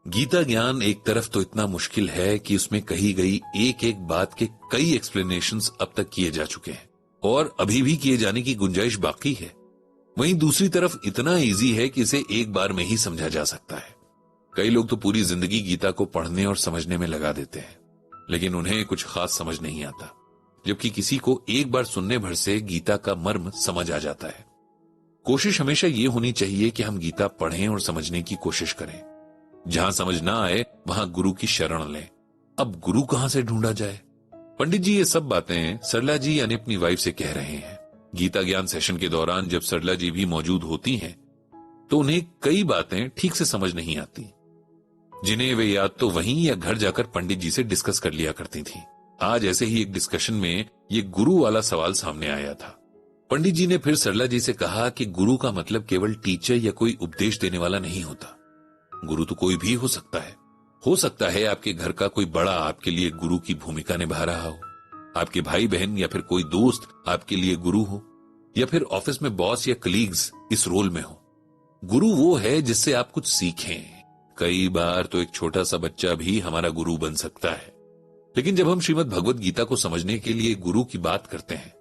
गीता ज्ञान एक तरफ तो इतना मुश्किल है कि उसमें कही गई एक एक बात के कई एक्सप्लेनेशंस अब तक किए जा चुके हैं और अभी भी किए जाने की गुंजाइश बाकी है। वहीं दूसरी तरफ इतना इजी है कि इसे एक बार में ही समझा जा सकता है। कई लोग तो पूरी जिंदगी गीता को पढ़ने और समझने में लगा देते हैं, लेकिन उन्हें कुछ खास समझ नहीं आता, जबकि किसी को एक बार सुनने भर से गीता का मर्म समझ आ जाता है। कोशिश हमेशा ये होनी चाहिए कि हम गीता पढ़ें और समझने की कोशिश करें। जहां समझ ना आए वहां गुरु की शरण लें। अब गुरु कहां से ढूंढा जाए? पंडित जी ये सब बातें सरला जी यानी अपनी वाइफ से कह रहे हैं। गीता ज्ञान सेशन के दौरान जब सरला जी भी मौजूद होती हैं, तो उन्हें कई बातें ठीक से समझ नहीं आती, जिन्हें वे या तो वहीं या घर जाकर पंडित जी से डिस्कस कर लिया करती थी। आज ऐसे ही एक डिस्कशन में ये गुरु वाला सवाल सामने आया था। पंडित जी ने फिर सरला जी से कहा कि गुरु का मतलब केवल टीचर या कोई उपदेश देने वाला नहीं होता। गुरु तो कोई भी हो सकता है आपके घर का कोई बड़ा आपके लिए गुरु की भूमिका निभा रहा हो, आपके भाई बहन या फिर कोई दोस्त आपके लिए गुरु हो, या फिर ऑफिस में बॉस या कलीग्स इस रोल में हो। गुरु वो है जिससे आप कुछ सीखें। कई बार तो एक छोटा सा बच्चा भी हमारा गुरु बन सकता है। लेकिन जब हम श्रीमद् भगवत गीता को समझने के लिए गुरु की बात करते हैं,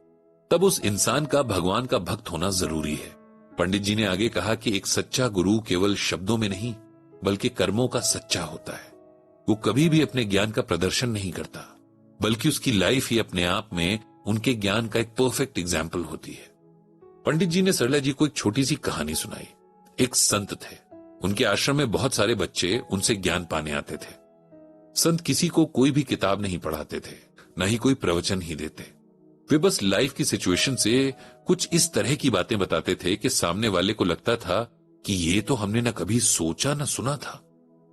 तब उस इंसान का भगवान का भक्त होना जरूरी है। पंडित जी ने आगे कहा कि एक सच्चा गुरु केवल शब्दों में नहीं बल्कि कर्मों का सच्चा होता है। वो कभी भी अपने ज्ञान का प्रदर्शन नहीं करता, बल्कि उसकी लाइफ ही अपने आप में उनके ज्ञान का एक परफेक्ट एग्जाम्पल होती है। पंडित जी ने सरला जी को एक छोटी सी कहानी सुनाई। एक संत थे, उनके आश्रम में बहुत सारे बच्चे उनसे ज्ञान पाने आते थे। संत किसी को कोई भी किताब नहीं पढ़ाते थे, न ही कोई प्रवचन ही देते। वे बस लाइफ की सिचुएशन से कुछ इस तरह की बातें बताते थे कि सामने वाले को लगता था कि ये तो हमने न कभी सोचा न सुना था।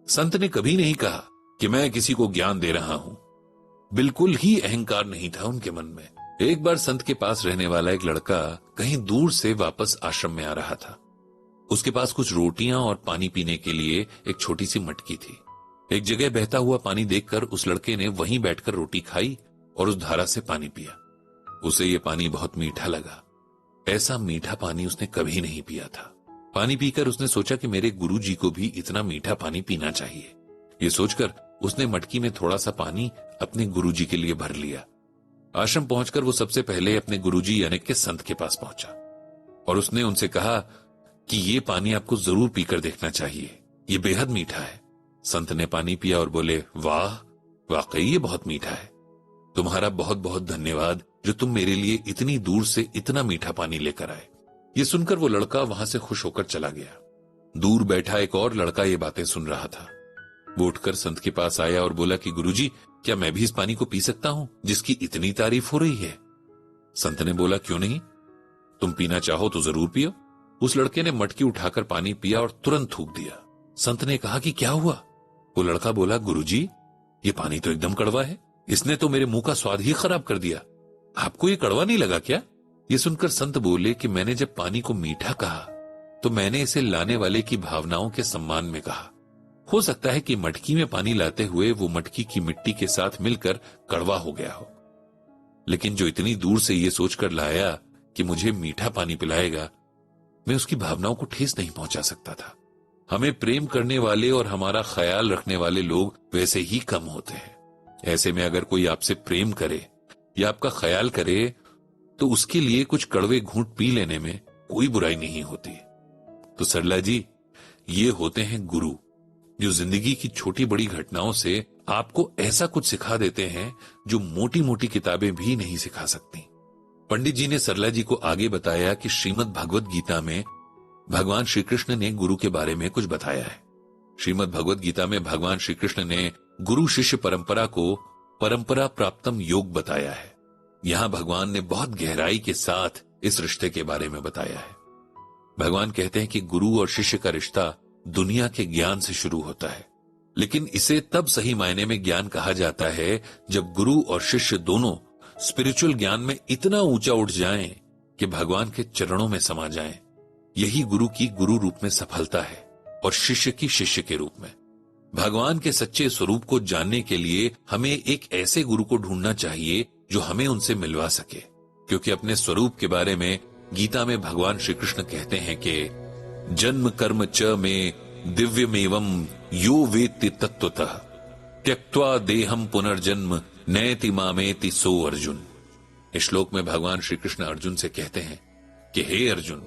संत ने कभी नहीं कहा कि मैं किसी को ज्ञान दे रहा हूं। बिल्कुल ही अहंकार नहीं था उनके मन में। एक बार संत के पास रहने वाला एक लड़का कहीं दूर से वापस आश्रम में आ रहा था। उसके पास कुछ रोटियां और पानी पीने के लिए एक छोटी सी मटकी थी। एक जगह बहता हुआ पानी देखकर उस लड़के ने वहीं बैठकर रोटी खाई और उस धारा से पानी पिया। उसे ये पानी बहुत मीठा लगा। ऐसा मीठा पानी उसने कभी नहीं पिया था। पानी पीकर उसने सोचा कि मेरे गुरुजी को भी इतना मीठा पानी पीना चाहिए। ये सोचकर उसने मटकी में थोड़ा सा पानी अपने गुरुजी के लिए भर लिया। आश्रम पहुंचकर वो सबसे पहले अपने गुरुजी यानी कि संत के पास पहुंचा और उसने उनसे कहा कि ये पानी आपको जरूर पीकर देखना चाहिए, ये बेहद मीठा है। संत ने पानी पिया और बोले, वाह, वाकई ये बहुत मीठा है। तुम्हारा बहुत बहुत धन्यवाद जो तुम मेरे लिए इतनी दूर से इतना मीठा पानी लेकर आए। ये सुनकर वो लड़का वहां से खुश होकर चला गया। दूर बैठा एक और लड़का ये बातें सुन रहा था। वो उठकर संत के पास आया और बोला कि गुरुजी, क्या मैं भी इस पानी को पी सकता हूं जिसकी इतनी तारीफ हो रही है? संत ने बोला, क्यों नहीं, तुम पीना चाहो तो जरूर पियो। उस लड़के ने मटकी उठाकर पानी पिया और तुरंत थूक दिया। संत ने कहा कि क्या हुआ? वो लड़का बोला, गुरुजी, ये पानी तो एकदम कड़वा है, इसने तो मेरे मुंह का स्वाद ही खराब कर दिया। आपको ये कड़वा नहीं लगा क्या? ये सुनकर संत बोले कि मैंने जब पानी को मीठा कहा तो मैंने इसे लाने वाले की भावनाओं के सम्मान में कहा। हो सकता है कि मटकी में पानी लाते हुए वो मटकी की मिट्टी के साथ मिलकर कड़वा हो गया हो, लेकिन जो इतनी दूर से ये सोचकर लाया कि मुझे मीठा पानी पिलाएगा, मैं उसकी भावनाओं को ठेस नहीं पहुंचा सकता था। हमें प्रेम करने वाले और हमारा ख्याल रखने वाले लोग वैसे ही कम होते हैं। ऐसे में अगर कोई आपसे प्रेम करे या आपका ख्याल करे तो उसके लिए कुछ कड़वे घूंट पी लेने में कोई बुराई नहीं होती। तो सरला जी, ये होते हैं गुरु, जो जिंदगी की छोटी बड़ी घटनाओं से आपको ऐसा कुछ सिखा देते हैं जो मोटी मोटी किताबें भी नहीं सिखा सकती। पंडित जी ने सरला जी को आगे बताया कि श्रीमद् भगवत गीता में भगवान श्री कृष्ण ने गुरु के बारे में कुछ बताया है। श्रीमद् भगवत गीता में भगवान श्री कृष्ण ने गुरु शिष्य परंपरा को परंपरा प्राप्तम योग बताया है। यहां भगवान ने बहुत गहराई के साथ इस रिश्ते के बारे में बताया है। भगवान कहते हैं कि गुरु और शिष्य का रिश्ता दुनिया के ज्ञान से शुरू होता है, लेकिन इसे तब सही मायने में ज्ञान कहा जाता है जब गुरु और शिष्य दोनों स्पिरिचुअल ज्ञान में इतना ऊंचा उठ जाएं कि भगवान के चरणों में समा जाएं। यही गुरु की गुरु रूप में सफलता है और शिष्य की शिष्य के रूप में। भगवान के सच्चे स्वरूप को जानने के लिए हमें एक ऐसे गुरु को ढूंढना चाहिए जो हमें उनसे मिलवा सके, क्योंकि अपने स्वरूप के बारे में गीता में भगवान श्री कृष्ण कहते हैं कि जन्म कर्म च में दिव्यमेवं यो वेत्ति तत्त्वतः त्यक्त्वा देहम पुनर्जन्म नैति मामेति सो अर्जुन। इस श्लोक में भगवान श्री कृष्ण अर्जुन से कहते हैं कि हे अर्जुन,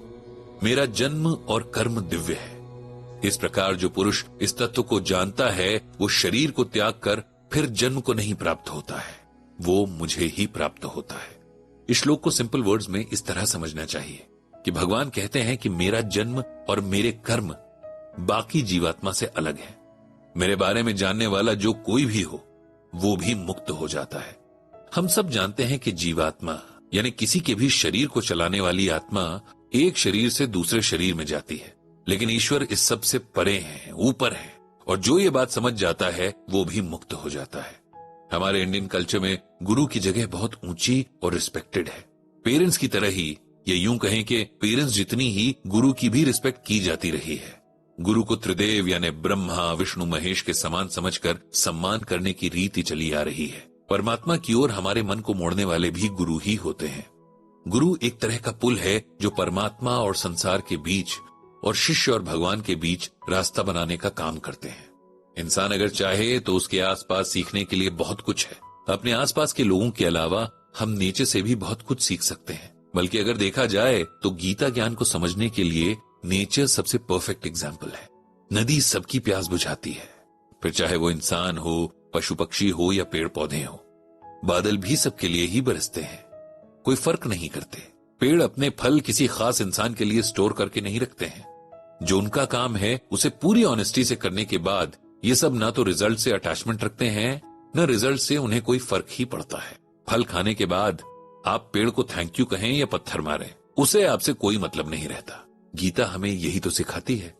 मेरा जन्म और कर्म दिव्य है। इस प्रकार जो पुरुष इस तत्व को जानता है वो शरीर को त्याग कर फिर जन्म को नहीं प्राप्त होता है, वो मुझे ही प्राप्त होता है। इस श्लोक को सिंपल वर्ड्स में इस तरह समझना चाहिए कि भगवान कहते हैं कि मेरा जन्म और मेरे कर्म बाकी जीवात्मा से अलग है। मेरे बारे में जानने वाला जो कोई भी हो वो भी मुक्त हो जाता है। हम सब जानते हैं कि जीवात्मा यानी किसी के भी शरीर को चलाने वाली आत्मा एक शरीर से दूसरे शरीर में जाती है, लेकिन ईश्वर इस सब से परे है, ऊपर है, और जो ये बात समझ जाता है वो भी मुक्त हो जाता है। हमारे इंडियन कल्चर में गुरु की जगह बहुत ऊंची और रिस्पेक्टेड है। पेरेंट्स की तरह ही, या यूं कहें कि पेरेंट्स जितनी ही गुरु की भी रिस्पेक्ट की जाती रही है। गुरु को त्रिदेव यानी ब्रह्मा विष्णु महेश के समान समझकर सम्मान करने की रीति चली आ रही है। परमात्मा की ओर हमारे मन को मोड़ने वाले भी गुरु ही होते हैं। गुरु एक तरह का पुल है जो परमात्मा और संसार के बीच और शिष्य और भगवान के बीच रास्ता बनाने का काम करते हैं। इंसान अगर चाहे तो उसके आसपास सीखने के लिए बहुत कुछ है। अपने आसपास के लोगों के अलावा हम नेचर से भी बहुत कुछ सीख सकते हैं। बल्कि अगर देखा जाए तो गीता ज्ञान को समझने के लिए नेचर सबसे परफेक्ट एग्जाम्पल है। नदी सबकी प्यास बुझाती है, फिर चाहे वो इंसान हो, पशु पक्षी हो या पेड़ पौधे हो। बादल भी सबके लिए ही बरसते हैं, कोई फर्क नहीं करते। पेड़ अपने फल किसी खास इंसान के लिए स्टोर करके नहीं रखते हैं। जो उनका काम है उसे पूरी ऑनेस्टी से करने के बाद ये सब ना तो रिजल्ट से अटैचमेंट रखते हैं, न रिजल्ट से उन्हें कोई फर्क ही पड़ता है। फल खाने के बाद आप पेड़ को थैंक यू कहें या पत्थर मारें, उसे आपसे कोई मतलब नहीं रहता। गीता हमें यही तो सिखाती है।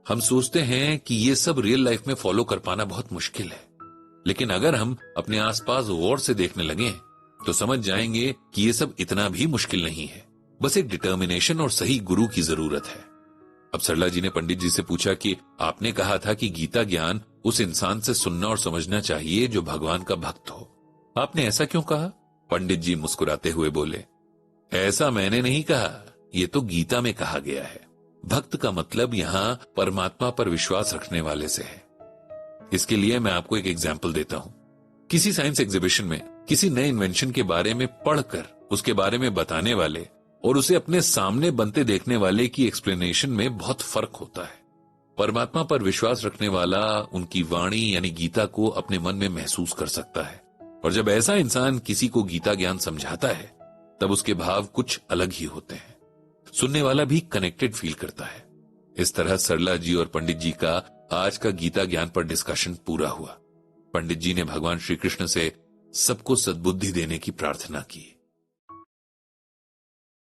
हम सोचते हैं कि ये सब रियल लाइफ में फॉलो कर पाना बहुत मुश्किल है, लेकिन अगर हम अपने आसपास गौर से देखने लगे तो समझ जाएंगे कि ये सब इतना भी मुश्किल नहीं है। बस एक डिटर्मिनेशन और सही गुरु की जरूरत है। अब सरला जी ने पंडित जी से पूछा कि आपने कहा था कि गीता ज्ञान उस इंसान से सुनना और समझना चाहिए जो भगवान का भक्त हो, आपने ऐसा क्यों कहा? पंडित जी मुस्कुराते हुए बोले, ऐसा मैंने नहीं कहा, ये तो गीता में कहा गया है। भक्त का मतलब यहाँ परमात्मा पर विश्वास रखने वाले से है। इसके लिए मैं आपको एक एग्जाम्पल देता हूं। किसी साइंस एग्जीबिशन में किसी नए इन्वेंशन के बारे में पढ़कर उसके बारे में बताने वाले और उसे अपने सामने बनते देखने वाले की एक्सप्लेनेशन में बहुत फर्क होता है। परमात्मा पर विश्वास रखने वाला उनकी वाणी यानी गीता को अपने मन में महसूस कर सकता है, और जब ऐसा इंसान किसी को गीता ज्ञान समझाता है तब उसके भाव कुछ अलग ही होते हैं। सुनने वाला भी कनेक्टेड फील करता है। इस तरह सरला जी और पंडित जी का आज का गीता ज्ञान पर डिस्कशन पूरा हुआ। पंडित जी ने भगवान श्री कृष्ण से सबको सद्बुद्धि देने की प्रार्थना की।